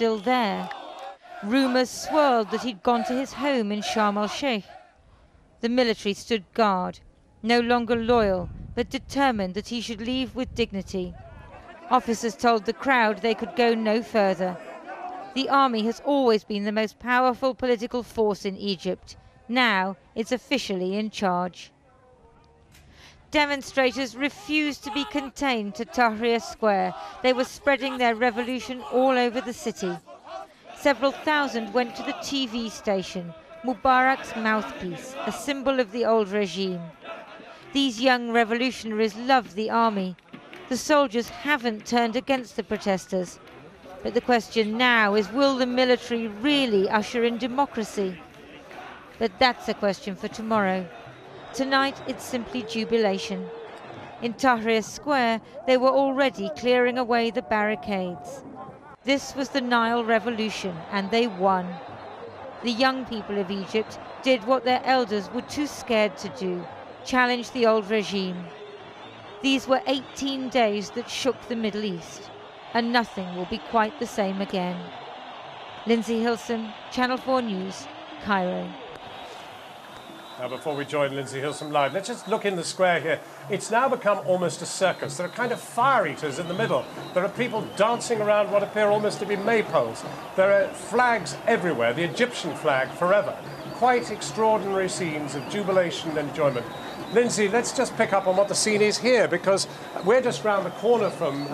still there. Rumours swirled that he'd gone to his home in Sharm el-Sheikh. The military stood guard, no longer loyal, but determined that he should leave with dignity. Officers told the crowd they could go no further. The army has always been the most powerful political force in Egypt. Now it's officially in charge. Demonstrators refused to be contained to Tahrir Square. They were spreading their revolution all over the city. Several thousand went to the TV station, Mubarak's mouthpiece, a symbol of the old regime. These young revolutionaries love the army. The soldiers haven't turned against the protesters. But the question now is, will the military really usher in democracy? But that's a question for tomorrow. Tonight it's simply jubilation. In Tahrir Square they were already clearing away the barricades. This was the Nile Revolution and they won. The young people of Egypt did what their elders were too scared to do, challenge the old regime. These were 18 days that shook the Middle East, and nothing will be quite the same again. Lindsay Hilson, Channel 4 News, Cairo. Now, before we join Lindsay Hilson live, let's just look in the square here. It's now become almost a circus. There are kind of fire eaters in the middle. There are people dancing around what appear almost to be maypoles. There are flags everywhere, the Egyptian flag forever. Quite extraordinary scenes of jubilation and enjoyment. Lindsay, let's just pick up on what the scene is here, because we're just round the corner from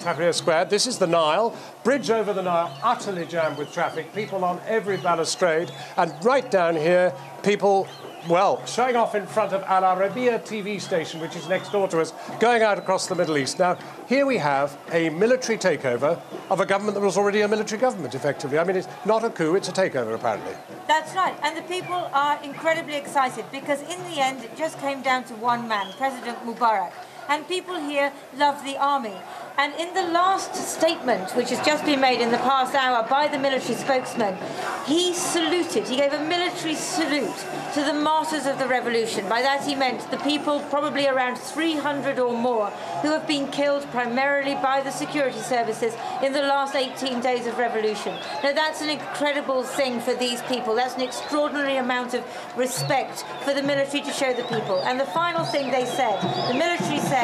Tahrir Square. This is the Nile, bridge over the Nile, utterly jammed with traffic, people on every balustrade, and right down here, people, well, showing off in front of Al Arabiya TV station, which is next door to us, going out across the Middle East. Now, here we have a military takeover of a government that was already a military government, effectively. I mean, it's not a coup, it's a takeover, apparently. That's right, and the people are incredibly excited because in the end it just came down to one man, President Mubarak. And people here love the army. And in the last statement, which has just been made in the past hour by the military spokesman, he saluted, he gave a military salute to the martyrs of the revolution. By that he meant the people, probably around 300 or more, who have been killed primarily by the security services in the last 18 days of revolution. Now that's an incredible thing for these people. That's an extraordinary amount of respect for the military to show the people. And the final thing they said, the military said,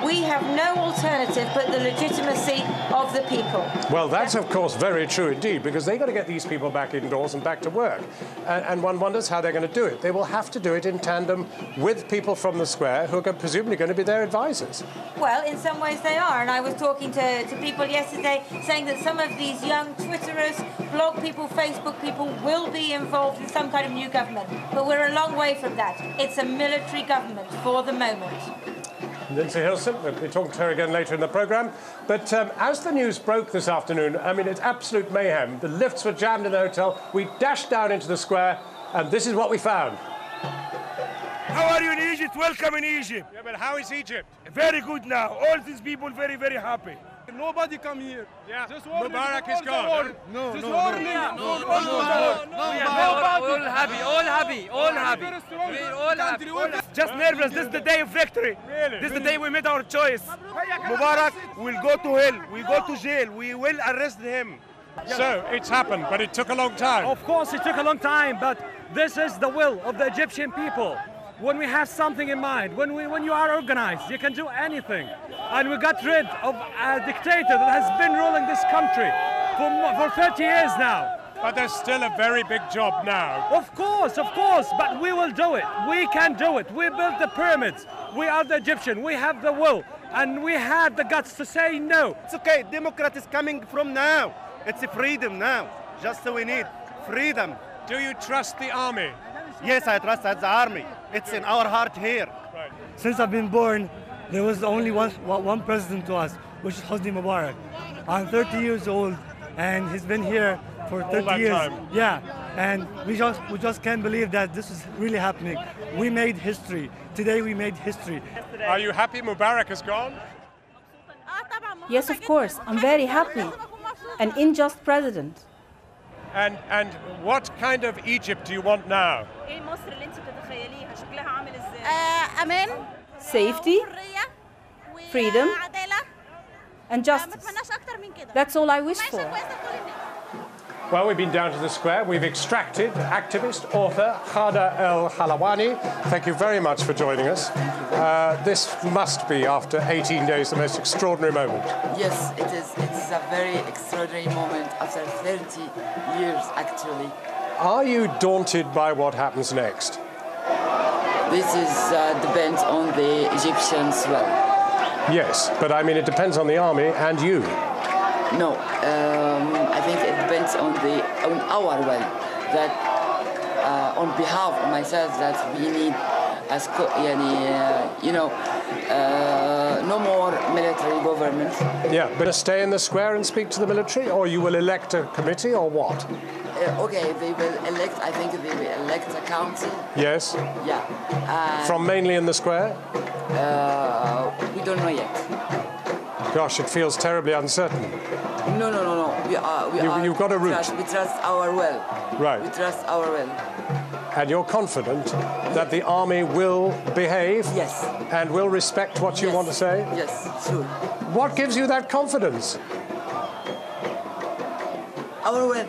we have no alternative but the legitimacy of the people. Well, that's of course very true indeed, because they've got to get these people back indoors and back to work. And one wonders how they're going to do it. They will have to do it in tandem with people from the square who are presumably going to be their advisors. Well, in some ways they are. And I was talking to people yesterday saying that some of these young Twitterers, blog people, Facebook people will be involved in some kind of new government. But we're a long way from that. It's a military government for the moment. Lindsay Hilson, we'll be talking to her again later in the programme. But as the news broke this afternoon, I mean, it's absolute mayhem. The lifts were jammed in the hotel. We dashed down into the square, and this is what we found. How are you in Egypt? Welcome in Egypt. Yeah, but how is Egypt? Very good now. All these people very, very happy. Nobody come here. Yeah, Just Mubarak is gone. No, Just no, warning. no. All happy, all happy, all happy. We're all happy. Just nervous. This is the day of victory. Really? This is the day we made our choice. Mubarak will go to hell. We go to jail. We will arrest him. So it's happened, but it took a long time. Of course, it took a long time, but this is the will of the Egyptian people. When we have something in mind, when you are organized, you can do anything. And we got rid of a dictator that has been ruling this country for 30 years now. But there's still a very big job now. Of course, but we will do it. We can do it. We built the pyramids. We are the Egyptian. We have the will. And we had the guts to say no. It's okay. Democrat is coming from now. It's freedom now. Just so we need freedom. Do you trust the army? Yes, I trust the army. It's in our heart here. Right. Since I've been born, there was only one president to us, which is Hosni Mubarak. I'm 30 years old, and he's been here for 30 years. Time. Yeah, and we just can't believe that this is really happening. We made history. Today we made history. Are you happy Mubarak is gone? Yes, of course. I'm very happy. An unjust president. And what kind of Egypt do you want now? Safety, freedom, and justice. That's all I wish for. Well, we've been down to the square. We've extracted activist, author Khada El-Halawani. Thank you very much for joining us. This must be, after 18 days, the most extraordinary moment. Yes, it is. It's a very extraordinary moment after 30 years, actually. Are you daunted by what happens next? This is depends on the Egyptians well. Yes, but I mean it depends on the army and you. No, I think it depends on our will. That on behalf of myself, that we need no more military government. Yeah, but stay in the square and speak to the military, or you will elect a committee, or what? Okay, they will elect. I think they will elect a council. Yes. Yeah. From mainly in the square. We don't know yet. Gosh, it feels terribly uncertain. No. You've got a route. We trust our will. Right. We trust our will. And you're confident that the army will behave? Yes. And will respect what you want to say? Yes, sure. What gives you that confidence? Our will.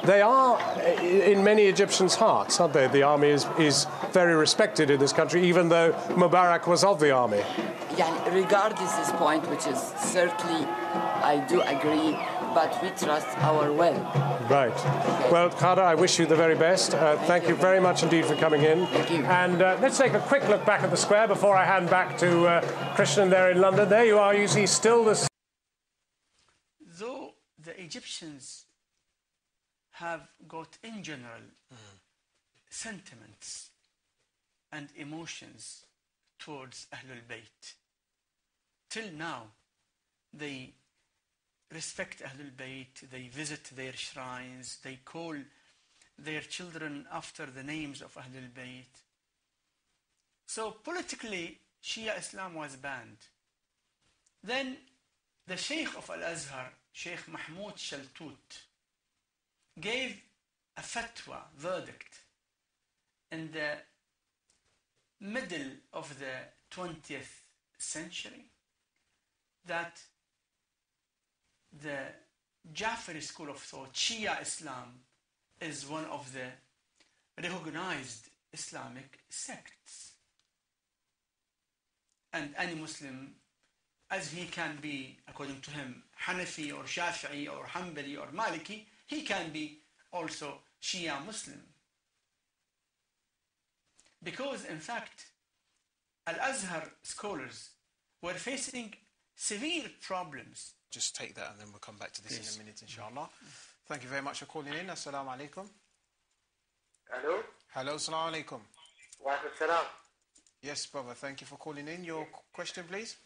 They are in many Egyptians' hearts, aren't they? The army is very respected in this country, even though Mubarak was of the army. Yeah, regardless this point, which is certainly, I do agree, but we trust our will. Right. Okay. Well, Khada, I wish you the very best. Thank you very much indeed for coming in. Thank you. And let's take a quick look back at the square before I hand back to Christian there in London. There you are. You see still the... Though the Egyptians have got, in general, sentiments and emotions towards Ahlul Bayt. Till now, they respect Ahlul Bayt, they visit their shrines, they call their children after the names of Ahlul Bayt. So politically, Shia Islam was banned. Then the Sheikh of Al-Azhar, Sheikh Mahmoud Shaltut, gave a fatwa verdict in the middle of the 20th century that the Jafari school of thought, Shia Islam, is one of the recognized Islamic sects. And any Muslim, as he can be, according to him, Hanafi or Shafi'i or Hanbali or Maliki, he can be also Shia Muslim. Because, in fact, Al-Azhar scholars were facing severe problems. Just take that and then we'll come back to this in a minute, inshallah. Thank you very much for calling in. Assalamu alaikum. Hello? Hello, assalamu alaikum. Wa alaikum salam. Yes, brother, thank you for calling in. Your question, please?